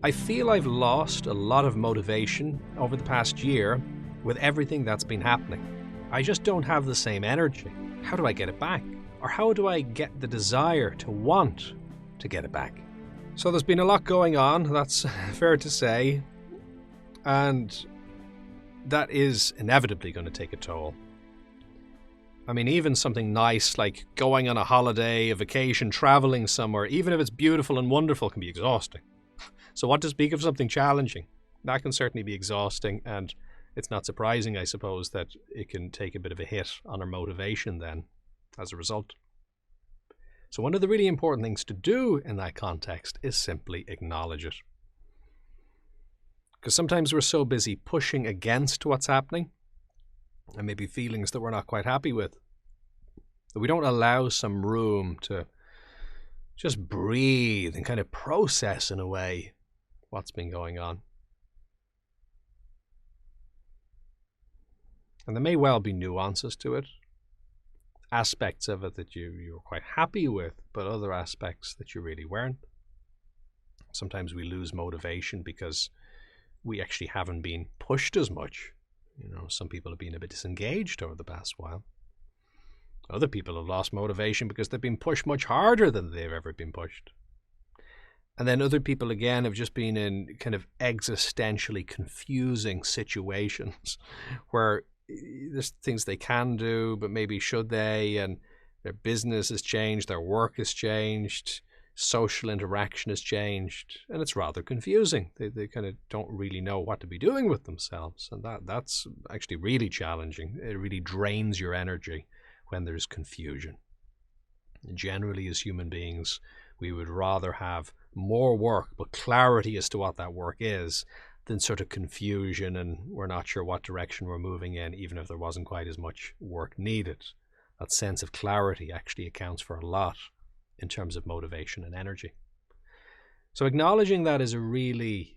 I feel I've lost a lot of motivation over the past year with everything that's been happening. I just don't have the same energy. How do I get it back? Or how do I get the desire to want to get it back? So there's been a lot going on, that's fair to say, and that is inevitably going to take a toll. I mean, even something nice like going on a holiday, a vacation, traveling somewhere, even if it's beautiful and wonderful, can be exhausting. So what to speak of something challenging? That can certainly be exhausting, and it's not surprising, I suppose, that it can take a bit of a hit on our motivation then as a result. So one of the really important things to do in that context is simply acknowledge it. Because sometimes we're so busy pushing against what's happening, and maybe feelings that we're not quite happy with, that we don't allow some room to just breathe and kind of process in a way what's been going on. And there may well be nuances to it, aspects of it that you're quite happy with, but other aspects that you really weren't. Sometimes we lose motivation because we actually haven't been pushed as much. Some people have been a bit disengaged over the past while. Other people have lost motivation because they've been pushed much harder than they've ever been pushed. And then other people, again, have just been in kind of existentially confusing situations where there's things they can do, but maybe should they, and their business has changed, their work has changed, social interaction has changed, and it's rather confusing. They kind of don't really know what to be doing with themselves, and that's actually really challenging. It really drains your energy when there's confusion. And generally, as human beings, we would rather have more work, but clarity as to what that work is, than sort of confusion and we're not sure what direction we're moving in, even if there wasn't quite as much work needed. That sense of clarity actually accounts for a lot in terms of motivation and energy. So acknowledging that is a really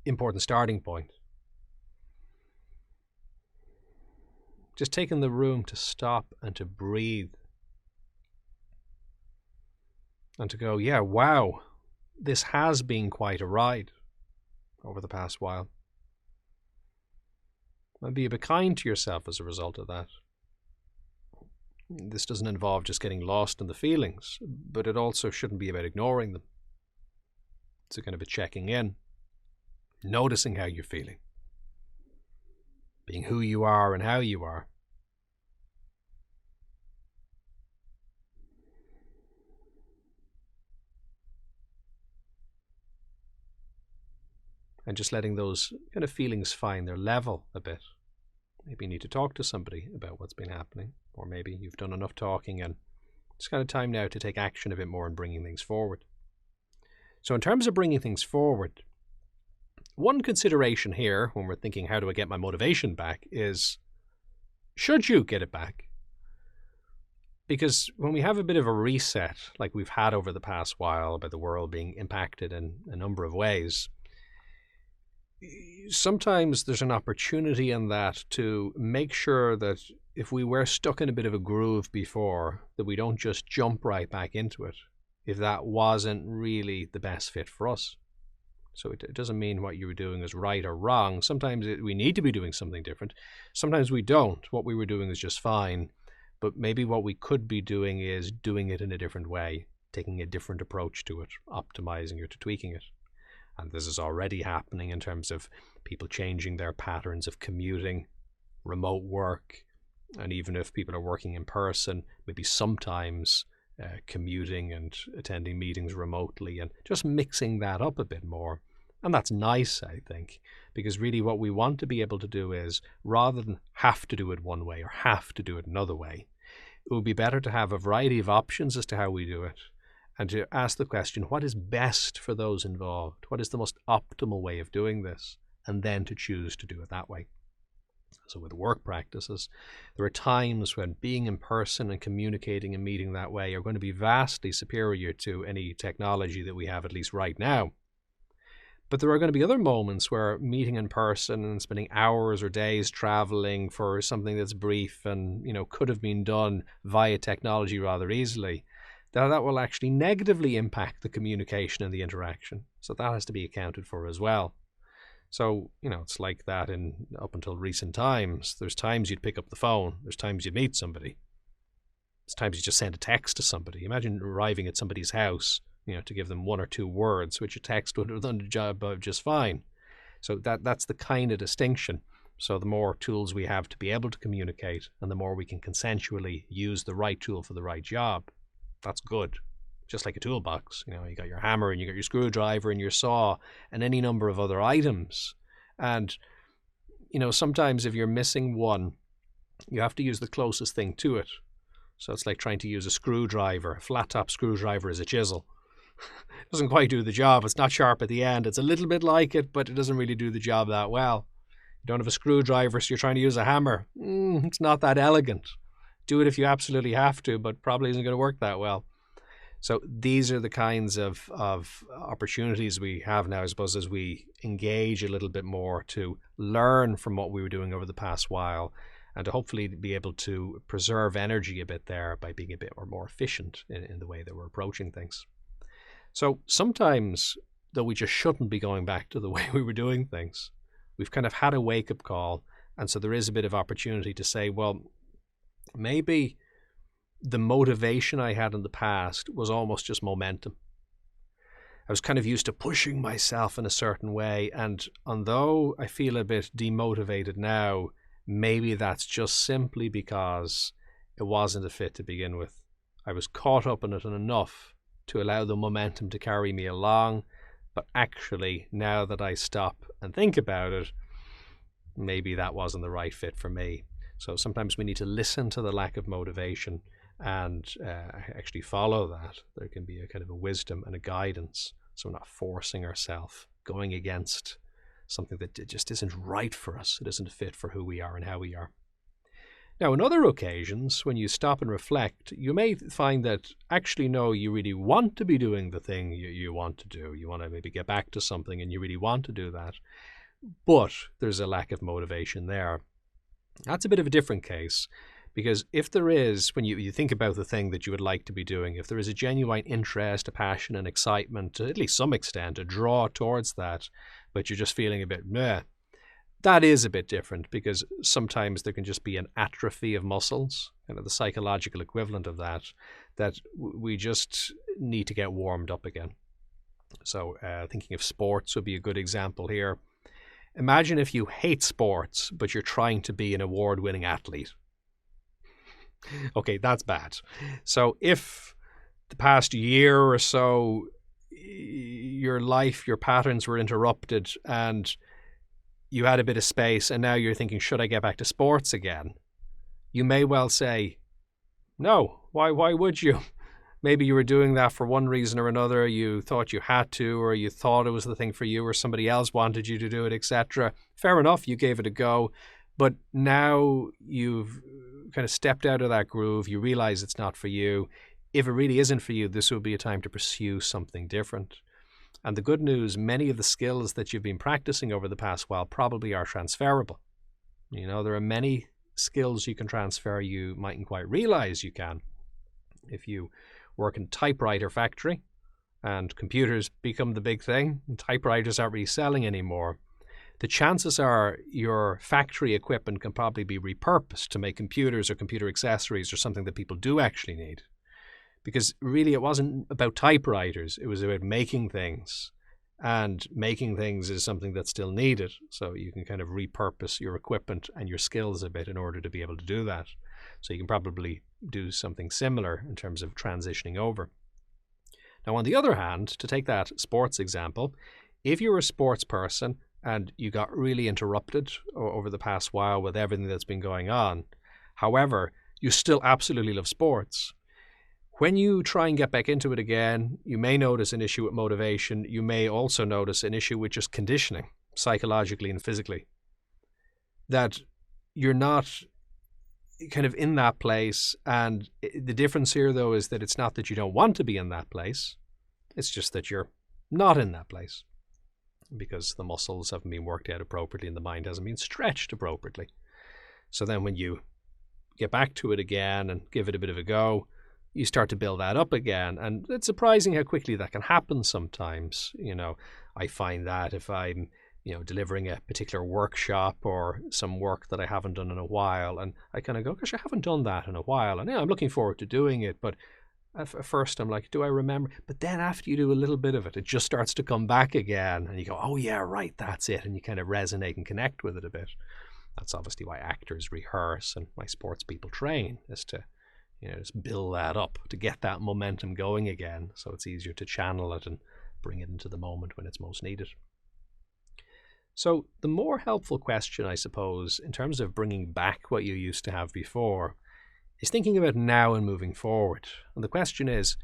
important starting point. Just taking the room to stop and to breathe and to go, yeah, wow, this has been quite a ride over the past while. And be a bit kind to yourself as a result of that. This doesn't involve just getting lost in the feelings, but it also shouldn't be about ignoring them. It's a kind of a checking in, noticing how you're feeling, being who you are and how you are. And just letting those kind of feelings find their level a bit. Maybe you need to talk to somebody about what's been happening, or maybe you've done enough talking and it's kind of time now to take action a bit more in bringing things forward. So in terms of bringing things forward, one consideration here when we're thinking, how do I get my motivation back, is should you get it back? Because when we have a bit of a reset, like we've had over the past while about the world being impacted in a number of ways, sometimes there's an opportunity in that to make sure that if we were stuck in a bit of a groove before, that we don't just jump right back into it if that wasn't really the best fit for us. So it doesn't mean what you were doing is right or wrong. Sometimes we need to be doing something different. Sometimes we don't. What we were doing is just fine. But maybe what we could be doing is doing it in a different way, taking a different approach to it, optimizing it, tweaking it. And this is already happening in terms of people changing their patterns of commuting, remote work, and even if people are working in person, maybe sometimes commuting and attending meetings remotely and just mixing that up a bit more. And that's nice, I think, because really what we want to be able to do is, rather than have to do it one way or have to do it another way, it would be better to have a variety of options as to how we do it. And to ask the question, what is best for those involved? What is the most optimal way of doing this? And then to choose to do it that way. So with work practices, there are times when being in person and communicating and meeting that way are going to be vastly superior to any technology that we have, at least right now. But there are going to be other moments where meeting in person and spending hours or days traveling for something that's brief and, could have been done via technology rather easily, that will actually negatively impact the communication and the interaction. So that has to be accounted for as well. So, it's like that in up until recent times. There's times you'd pick up the phone. There's times you'd meet somebody. There's times you just send a text to somebody. Imagine arriving at somebody's house, to give them 1 or 2 words, which a text would have done the job of just fine. So that's the kind of distinction. So the more tools we have to be able to communicate, and the more we can consensually use the right tool for the right job, that's good. Just like a toolbox, you got your hammer and you got your screwdriver and your saw and any number of other items. And, sometimes if you're missing one, you have to use the closest thing to it. So it's like trying to use a screwdriver. A flat top screwdriver is a chisel. It doesn't quite do the job. It's not sharp at the end. It's a little bit like it, but it doesn't really do the job that well. You don't have a screwdriver, so you're trying to use a hammer. It's not that elegant. Do it if you absolutely have to, but probably isn't going to work that well. So these are the kinds of opportunities we have now, I suppose, as we engage a little bit more to learn from what we were doing over the past while, and to hopefully be able to preserve energy a bit there by being a bit more efficient in the way that we're approaching things. So sometimes, though we just shouldn't be going back to the way we were doing things, we've kind of had a wake-up call, and so there is a bit of opportunity to say, well, maybe the motivation I had in the past was almost just momentum. I was kind of used to pushing myself in a certain way, and although I feel a bit demotivated now, maybe that's just simply because it wasn't a fit to begin with. I was caught up in it enough to allow the momentum to carry me along, but actually, now that I stop and think about it, maybe that wasn't the right fit for me. So sometimes we need to listen to the lack of motivation and actually follow that. There can be a kind of a wisdom and a guidance, so we're not forcing ourselves, going against something that just isn't right for us. It isn't fit for who we are and how we are. Now, on other occasions, when you stop and reflect, you may find that actually, no, you really want to be doing the thing you want to do. You want to maybe get back to something and you really want to do that. But there's a lack of motivation there. That's a bit of a different case, because if there is, when you think about the thing that you would like to be doing, if there is a genuine interest, a passion, and excitement, to at least some extent, a draw towards that, but you're just feeling a bit meh, that is a bit different, because sometimes there can just be an atrophy of muscles, kind of the psychological equivalent of that we just need to get warmed up again. So thinking of sports would be a good example here. Imagine if you hate sports, but you're trying to be an award-winning athlete. Okay, that's bad. So if the past year or so, your life, your patterns were interrupted and you had a bit of space, and now you're thinking, should I get back to sports again? You may well say, no. Why would you? Maybe you were doing that for one reason or another. You thought you had to, or you thought it was the thing for you, or somebody else wanted you to do it, etc. Fair enough, you gave it a go. But now you've kind of stepped out of that groove. You realize it's not for you. If it really isn't for you, this will be a time to pursue something different. And the good news, many of the skills that you've been practicing over the past while probably are transferable. There are many skills you can transfer you mightn't quite realize you can. If you work in a typewriter factory and computers become the big thing, and typewriters aren't really selling anymore, the chances are your factory equipment can probably be repurposed to make computers or computer accessories or something that people do actually need. Because really it wasn't about typewriters, it was about making things. And making things is something that's still needed. So you can kind of repurpose your equipment and your skills a bit in order to be able to do that. So you can probably do something similar in terms of transitioning over. Now, on the other hand, to take that sports example, if you're a sports person and you got really interrupted over the past while with everything that's been going on, however, you still absolutely love sports. When you try and get back into it again, you may notice an issue with motivation. You may also notice an issue with just conditioning, psychologically and physically. That you're not kind of in that place. And the difference here, though, is that it's not that you don't want to be in that place. It's just that you're not in that place because the muscles haven't been worked out appropriately and the mind hasn't been stretched appropriately. So then when you get back to it again and give it a bit of a go, you start to build that up again. And it's surprising how quickly that can happen sometimes. I find that if I'm, delivering a particular workshop or some work that I haven't done in a while, and I kind of go, gosh, I haven't done that in a while. And I'm looking forward to doing it. But at first I'm like, do I remember? But then after you do a little bit of it, it just starts to come back again. And you go, oh yeah, right, that's it. And you kind of resonate and connect with it a bit. That's obviously why actors rehearse and why sports people train, is to just build that up, to get that momentum going again, so it's easier to channel it and bring it into the moment when it's most needed. So the more helpful question, I suppose, in terms of bringing back what you used to have before, is thinking about now and moving forward. And the question is,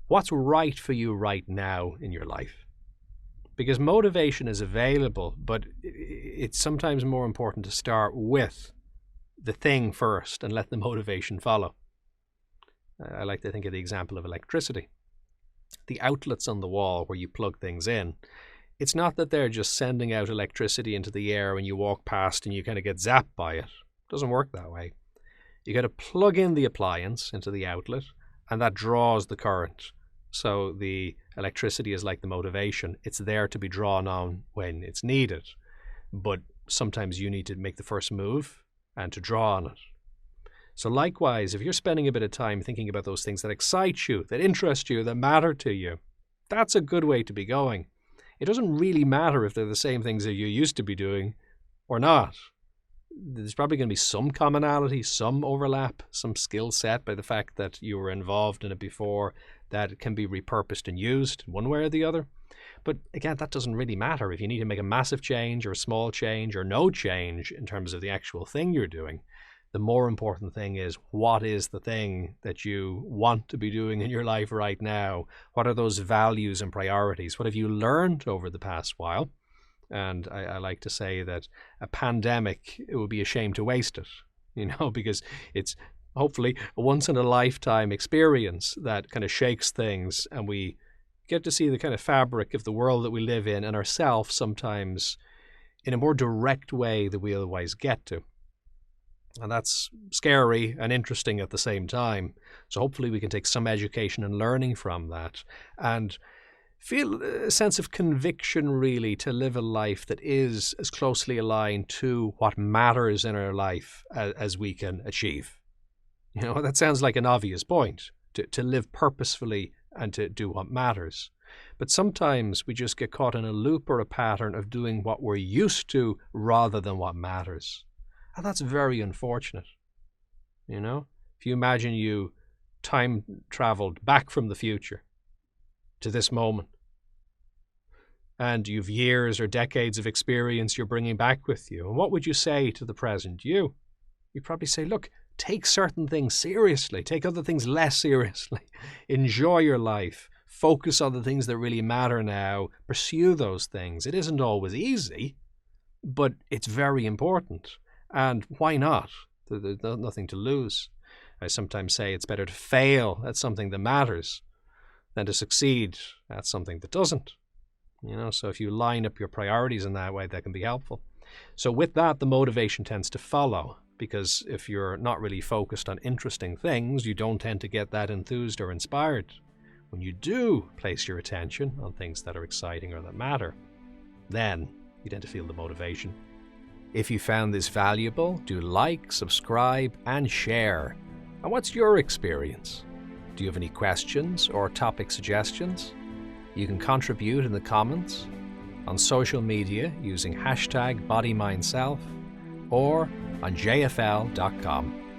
what's right for you right now in your life? Because motivation is available, but it's sometimes more important to start with the thing first and let the motivation follow. I like to think of the example of electricity. The outlets on the wall where you plug things in, it's not that they're just sending out electricity into the air when you walk past and you kind of get zapped by it. It doesn't work that way. You got to plug in the appliance into the outlet, and that draws the current. So the electricity is like the motivation. It's there to be drawn on when it's needed. But sometimes you need to make the first move and to draw on it. So likewise, if you're spending a bit of time thinking about those things that excite you, that interest you, that matter to you, that's a good way to be going. It doesn't really matter if they're the same things that you used to be doing or not. There's probably going to be some commonality, some overlap, some skill set by the fact that you were involved in it before that can be repurposed and used one way or the other. But again, that doesn't really matter. If you need to make a massive change or a small change or no change in terms of the actual thing you're doing, the more important thing is, what is the thing that you want to be doing in your life right now? What are those values and priorities? What have you learned over the past while? And I like to say that a pandemic, it would be a shame to waste it, because it's hopefully a once-in-a-lifetime experience that kind of shakes things, and we get to see the kind of fabric of the world that we live in and ourselves sometimes in a more direct way than we otherwise get to. And that's scary and interesting at the same time. So hopefully we can take some education and learning from that and feel a sense of conviction, really, to live a life that is as closely aligned to what matters in our life as we can achieve. That sounds like an obvious point, to live purposefully and to do what matters. But sometimes we just get caught in a loop or a pattern of doing what we're used to rather than what matters. And that's very unfortunate. If you imagine you time traveled back from the future to this moment, and you've years or decades of experience you're bringing back with you, and what would you say to the present you? You'd probably say, look, take certain things seriously, take other things less seriously, enjoy your life, focus on the things that really matter now, pursue those things. It isn't always easy, but it's very important. And why not? There's nothing to lose. I sometimes say it's better to fail at something that matters than to succeed at something that doesn't. So if you line up your priorities in that way, that can be helpful. So with that, the motivation tends to follow, because if you're not really focused on interesting things, you don't tend to get that enthused or inspired. When you do place your attention on things that are exciting or that matter, then you tend to feel the motivation. If you found this valuable, do like, subscribe, and share. And what's your experience? Do you have any questions or topic suggestions? You can contribute in the comments, on social media using #bodymindself, or on jfl.com.